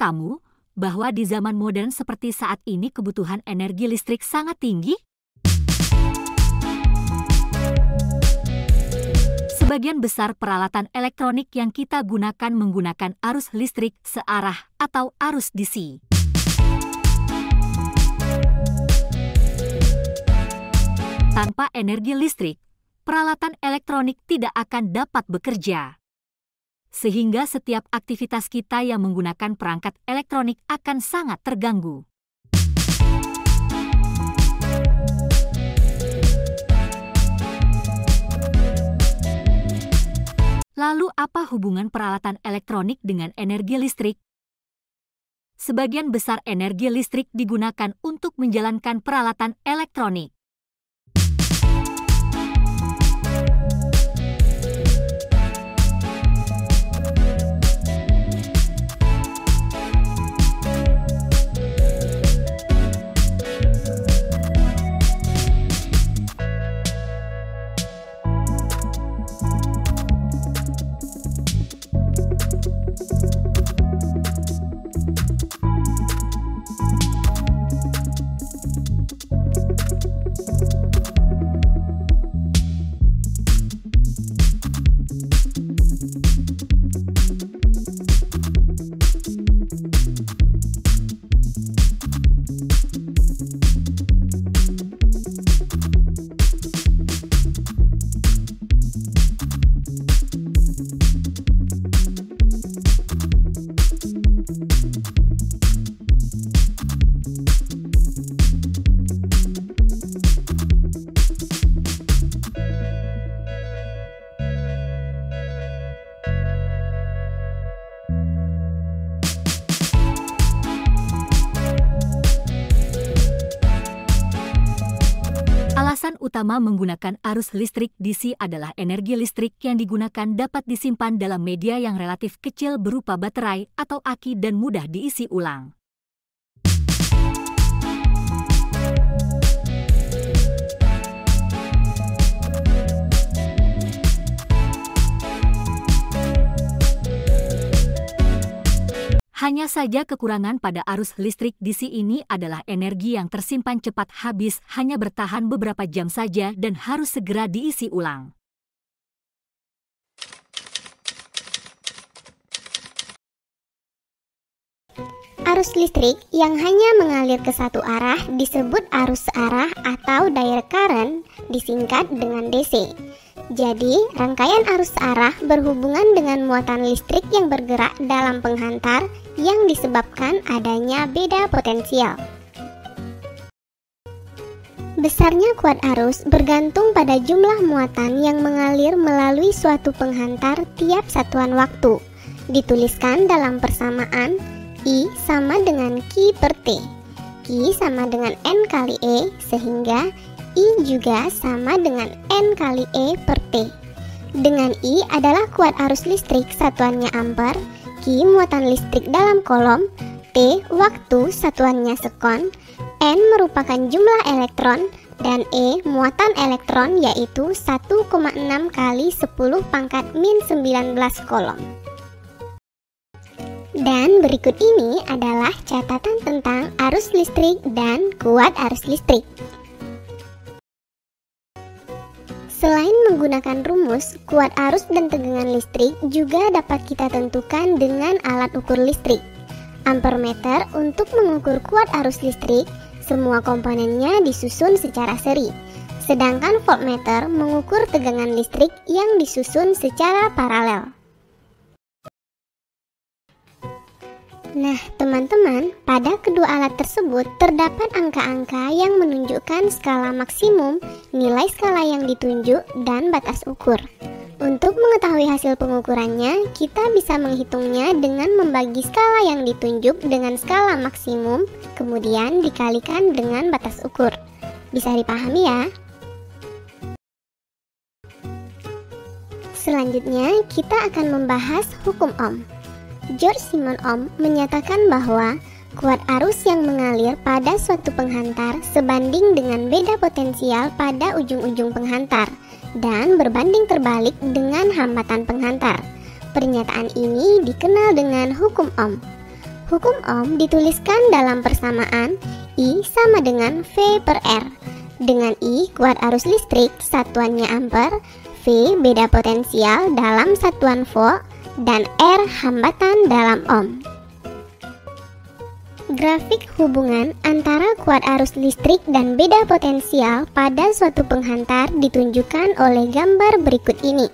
kamu bahwa di zaman modern seperti saat ini kebutuhan energi listrik sangat tinggi? Sebagian besar peralatan elektronik yang kita gunakan menggunakan arus listrik searah atau arus DC. Tanpa energi listrik, peralatan elektronik tidak akan dapat bekerja. Sehingga setiap aktivitas kita yang menggunakan perangkat elektronik akan sangat terganggu. Lalu apa hubungan peralatan elektronik dengan energi listrik? Sebagian besar energi listrik digunakan untuk menjalankan peralatan elektronik. Alasan utama menggunakan arus listrik DC adalah energi listrik yang digunakan dapat disimpan dalam media yang relatif kecil berupa baterai atau aki dan mudah diisi ulang. Hanya saja kekurangan pada arus listrik DC ini adalah energi yang tersimpan cepat habis, hanya bertahan beberapa jam saja dan harus segera diisi ulang. Arus listrik yang hanya mengalir ke satu arah disebut arus searah atau direct current, disingkat dengan DC. Jadi, rangkaian arus searah berhubungan dengan muatan listrik yang bergerak dalam penghantar yang disebabkan adanya beda potensial. Besarnya kuat arus bergantung pada jumlah muatan yang mengalir melalui suatu penghantar tiap satuan waktu. Dituliskan dalam persamaan I sama dengan Q per T. Q sama dengan N kali E, sehingga I juga sama dengan N kali E per T. Dengan I adalah kuat arus listrik satuannya ampere, Q muatan listrik dalam kolom, T waktu satuannya sekon, N merupakan jumlah elektron, dan E muatan elektron yaitu 1,6 kali 10 pangkat min 19 kolom. Dan berikut ini adalah catatan tentang arus listrik dan kuat arus listrik. Selain menggunakan rumus, kuat arus dan tegangan listrik juga dapat kita tentukan dengan alat ukur listrik. Ampermeter untuk mengukur kuat arus listrik, semua komponennya disusun secara seri. Sedangkan voltmeter mengukur tegangan listrik yang disusun secara paralel. Nah, teman-teman, pada kedua alat tersebut terdapat angka-angka yang menunjukkan skala maksimum, nilai skala yang ditunjuk, dan batas ukur. Untuk mengetahui hasil pengukurannya, kita bisa menghitungnya dengan membagi skala yang ditunjuk dengan skala maksimum, kemudian dikalikan dengan batas ukur. Bisa dipahami ya? Selanjutnya, kita akan membahas hukum Ohm. George Simon Ohm menyatakan bahwa kuat arus yang mengalir pada suatu penghantar sebanding dengan beda potensial pada ujung-ujung penghantar dan berbanding terbalik dengan hambatan penghantar. Pernyataan ini dikenal dengan hukum Ohm. Hukum Ohm dituliskan dalam persamaan I sama dengan V per R. Dengan I kuat arus listrik satuannya ampere, V beda potensial dalam satuan volt, dan R hambatan dalam ohm. Grafik hubungan antara kuat arus listrik dan beda potensial pada suatu penghantar ditunjukkan oleh gambar berikut ini.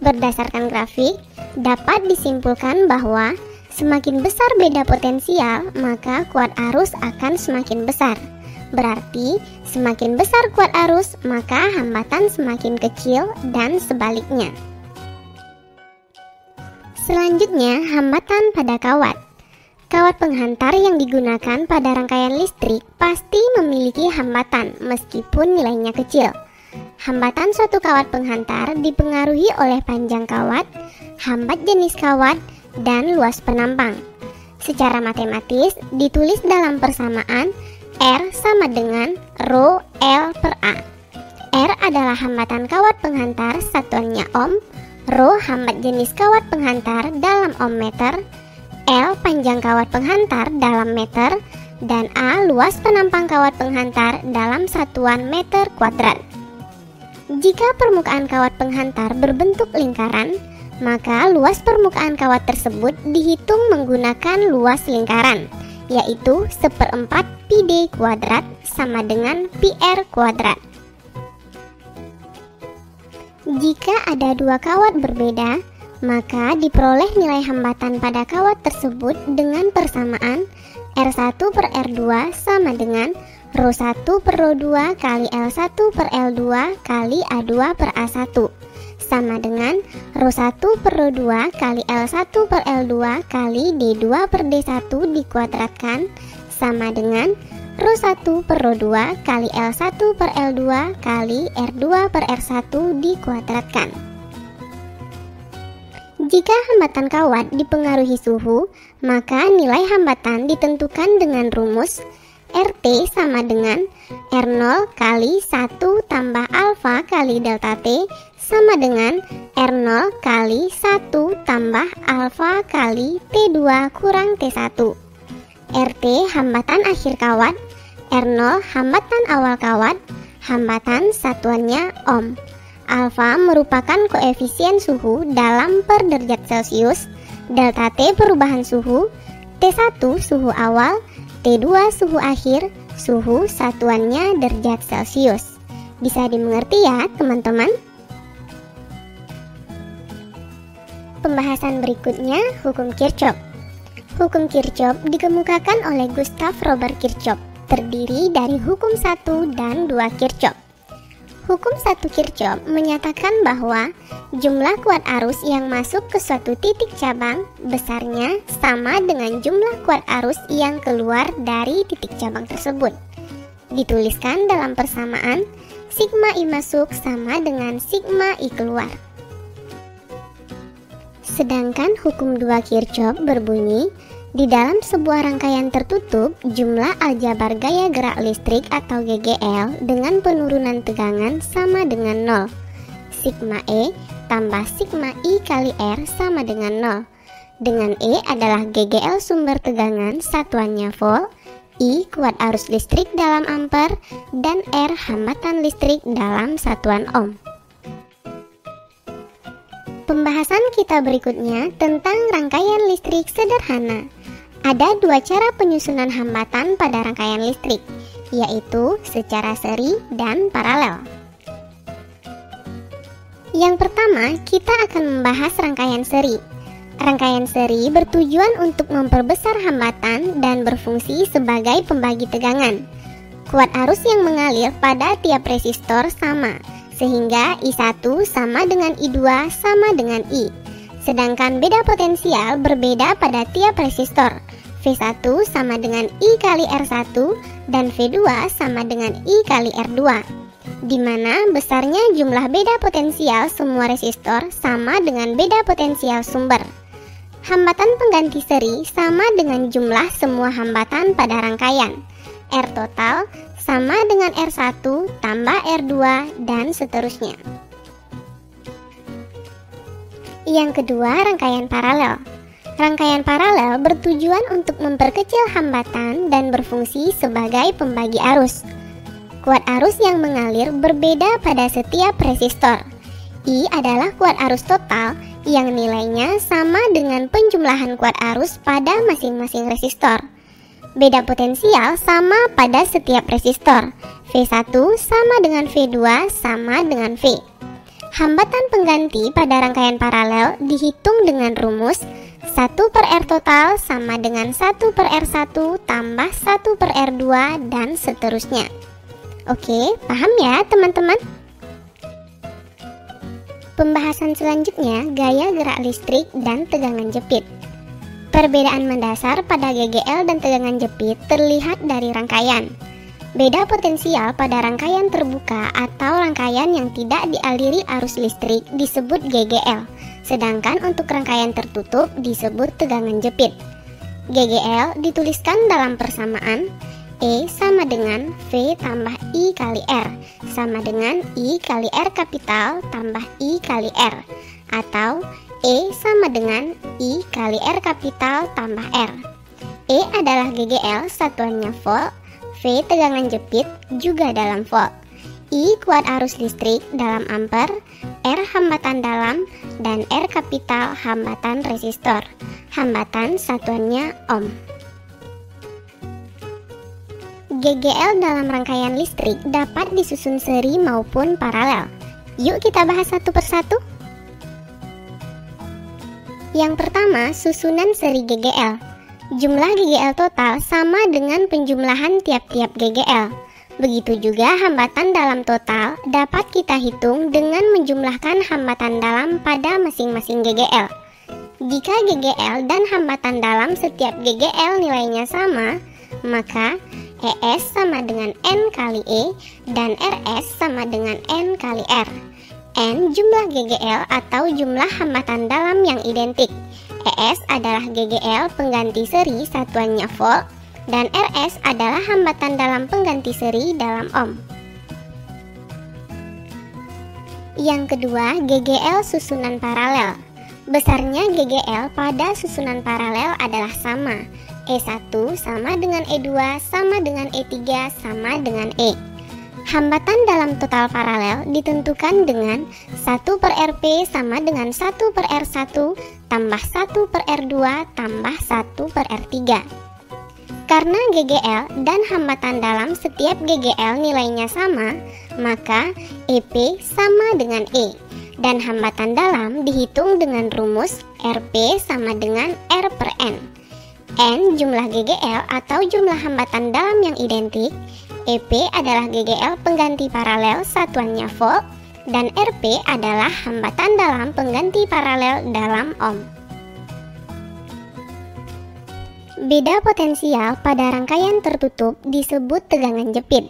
Berdasarkan grafik, dapat disimpulkan bahwa semakin besar beda potensial, maka kuat arus akan semakin besar. Berarti, semakin besar kuat arus, maka hambatan semakin kecil dan sebaliknya. Selanjutnya, hambatan pada kawat. Kawat penghantar yang digunakan pada rangkaian listrik pasti memiliki hambatan meskipun nilainya kecil. Hambatan suatu kawat penghantar dipengaruhi oleh panjang kawat, hambat jenis kawat, dan luas penampang. Secara matematis ditulis dalam persamaan R sama dengan Rho L per A. R adalah hambatan kawat penghantar satuannya ohm, Rho hambat jenis kawat penghantar dalam ohm meter, L panjang kawat penghantar dalam meter, dan A luas penampang kawat penghantar dalam satuan meter kuadrat. Jika permukaan kawat penghantar berbentuk lingkaran, maka luas permukaan kawat tersebut dihitung menggunakan luas lingkaran, yaitu 1/4 πd kuadrat sama dengan πr kuadrat. Jika ada dua kawat berbeda, maka diperoleh nilai hambatan pada kawat tersebut dengan persamaan R1 per R2 sama dengan Rho1 per Rho2 kali L1 per L2 kali A2 per A1 sama dengan Rho1 per Rho2 kali L1 per L2 kali D2 per D1 dikuadratkan sama dengan Rho1 per Rho2 kali L1 per L2 kali R2 per R1 dikuadratkan. Jika hambatan kawat dipengaruhi suhu, maka nilai hambatan ditentukan dengan rumus RT sama dengan R0 kali 1 tambah alfa kali delta T sama dengan R0 kali 1 tambah alfa kali T2 kurang T1. RT hambatan akhir kawat, R0 hambatan awal kawat, hambatan satuannya ohm. Alfa merupakan koefisien suhu dalam per derajat Celcius, delta T perubahan suhu, T1 suhu awal, T2 suhu akhir, suhu satuannya derajat Celcius. Bisa dimengerti ya teman-teman? Pembahasan berikutnya, hukum Kirchhoff. Hukum Kirchhoff dikemukakan oleh Gustav Robert Kirchhoff, terdiri dari hukum 1 dan 2 Kirchhoff. Hukum 1 Kirchhoff menyatakan bahwa jumlah kuat arus yang masuk ke suatu titik cabang besarnya sama dengan jumlah kuat arus yang keluar dari titik cabang tersebut. Dituliskan dalam persamaan sigma I masuk sama dengan sigma I keluar. Sedangkan hukum 2 Kirchhoff berbunyi, di dalam sebuah rangkaian tertutup, jumlah aljabar gaya gerak listrik atau GGL dengan penurunan tegangan sama dengan 0. Sigma E tambah sigma I kali R sama dengan 0. Dengan E adalah GGL sumber tegangan satuannya volt, I kuat arus listrik dalam ampere, dan R hambatan listrik dalam satuan ohm. Pembahasan kita berikutnya tentang rangkaian listrik sederhana. Ada dua cara penyusunan hambatan pada rangkaian listrik, yaitu secara seri dan paralel. Yang pertama, kita akan membahas rangkaian seri. Rangkaian seri bertujuan untuk memperbesar hambatan dan berfungsi sebagai pembagi tegangan. Kuat arus yang mengalir pada tiap resistor sama, sehingga I1 sama dengan I2 sama dengan I. Sedangkan beda potensial berbeda pada tiap resistor. V1 sama dengan I kali R1 dan V2 sama dengan I kali R2, di mana besarnya jumlah beda potensial semua resistor sama dengan beda potensial sumber. Hambatan pengganti seri sama dengan jumlah semua hambatan pada rangkaian. R total sama dengan R1 tambah R2 dan seterusnya. Yang kedua, rangkaian paralel. Rangkaian paralel bertujuan untuk memperkecil hambatan dan berfungsi sebagai pembagi arus. Kuat arus yang mengalir berbeda pada setiap resistor. I adalah kuat arus total yang nilainya sama dengan penjumlahan kuat arus pada masing-masing resistor. Beda potensial sama pada setiap resistor. V1 sama dengan V2 sama dengan V. Hambatan pengganti pada rangkaian paralel dihitung dengan rumus 1/R total sama dengan 1/R1 tambah 1/R2 dan seterusnya. Oke, paham ya teman-teman? Pembahasan selanjutnya, gaya gerak listrik dan tegangan jepit. Perbedaan mendasar pada GGL dan tegangan jepit terlihat dari rangkaian. Beda potensial pada rangkaian terbuka atau rangkaian yang tidak dialiri arus listrik disebut GGL, sedangkan untuk rangkaian tertutup disebut tegangan jepit. GGL dituliskan dalam persamaan E sama dengan V tambah I kali R sama dengan I kali R kapital tambah I kali R, atau E sama dengan I kali R kapital tambah R. E adalah GGL satuannya volt, V tegangan jepit juga dalam volt, I kuat arus listrik dalam ampere, R hambatan dalam, dan R kapital hambatan resistor. Hambatan satuannya ohm. GGL dalam rangkaian listrik dapat disusun seri maupun paralel. Yuk kita bahas satu persatu. Yang pertama, susunan seri GGL. Jumlah GGL total sama dengan penjumlahan tiap-tiap GGL. Begitu juga hambatan dalam total dapat kita hitung dengan menjumlahkan hambatan dalam pada masing-masing GGL. Jika GGL dan hambatan dalam setiap GGL nilainya sama, maka ES sama dengan N kali E dan RS sama dengan N kali R. N jumlah GGL atau jumlah hambatan dalam yang identik. ES adalah GGL pengganti seri satuannya volt dan RS adalah hambatan dalam pengganti seri dalam ohm. Yang kedua, GGL susunan paralel. Besarnya GGL pada susunan paralel adalah sama. E1 sama dengan E2 sama dengan E3 sama dengan E. Hambatan dalam total paralel ditentukan dengan 1/Rp sama dengan 1/R1 tambah 1/R2 tambah 1/R3. Karena GGL dan hambatan dalam setiap GGL nilainya sama, maka EP sama dengan E. Dan hambatan dalam dihitung dengan rumus Rp sama dengan R per N. N jumlah GGL atau jumlah hambatan dalam yang identik. EP adalah GGL pengganti paralel satuannya volt dan Rp adalah hambatan dalam pengganti paralel dalam ohm. Beda potensial pada rangkaian tertutup disebut tegangan jepit.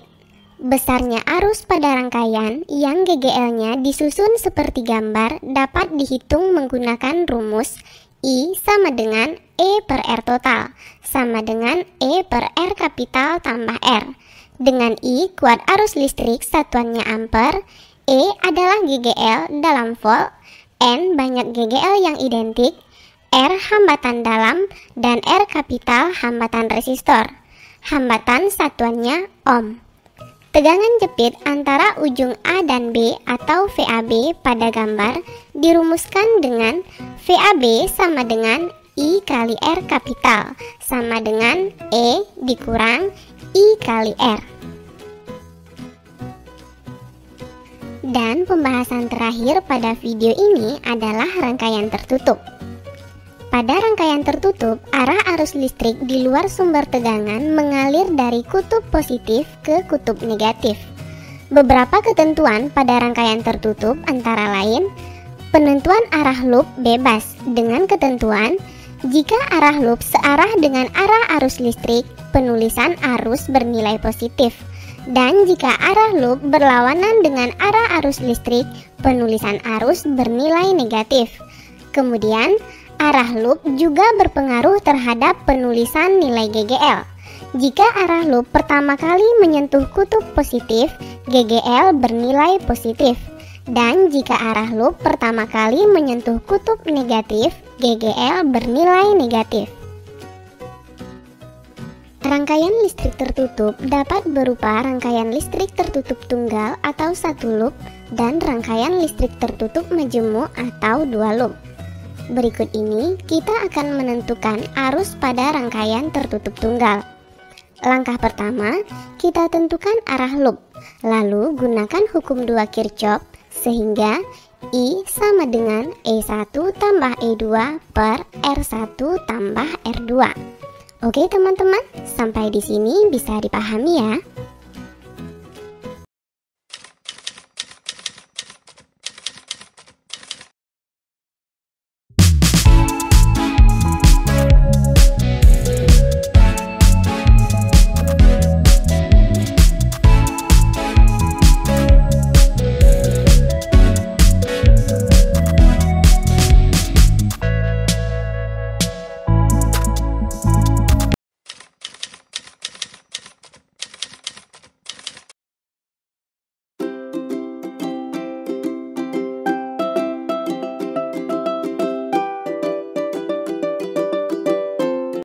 Besarnya arus pada rangkaian yang GGL-nya disusun seperti gambar dapat dihitung menggunakan rumus I sama dengan E per R total sama dengan E per R kapital tambah R. Dengan I kuat arus listrik satuannya ampere, E adalah GGL dalam volt, N banyak GGL yang identik, R hambatan dalam, dan R kapital hambatan resistor. Hambatan satuannya ohm. Tegangan jepit antara ujung A dan B atau VAB pada gambar dirumuskan dengan VAB sama dengan I kali R kapital sama dengan E dikurang I kali R. Dan pembahasan terakhir pada video ini adalah rangkaian tertutup. Pada rangkaian tertutup, arah arus listrik di luar sumber tegangan mengalir dari kutub positif ke kutub negatif. Beberapa ketentuan pada rangkaian tertutup antara lain, penentuan arah loop bebas dengan ketentuan, jika arah loop searah dengan arah arus listrik, penulisan arus bernilai positif. Dan jika arah loop berlawanan dengan arah arus listrik, penulisan arus bernilai negatif. Kemudian, arah loop juga berpengaruh terhadap penulisan nilai GGL. Jika arah loop pertama kali menyentuh kutub positif, GGL bernilai positif. Dan jika arah loop pertama kali menyentuh kutub negatif, GGL bernilai negatif. Rangkaian listrik tertutup dapat berupa rangkaian listrik tertutup tunggal atau satu loop dan rangkaian listrik tertutup majemuk atau dua loop. Berikut ini kita akan menentukan arus pada rangkaian tertutup tunggal. Langkah pertama, kita tentukan arah loop. Lalu gunakan hukum 2 Kirchhoff sehingga I sama dengan E1 tambah E2 per R1 tambah R2. Oke teman-teman, sampai di sini bisa dipahami ya.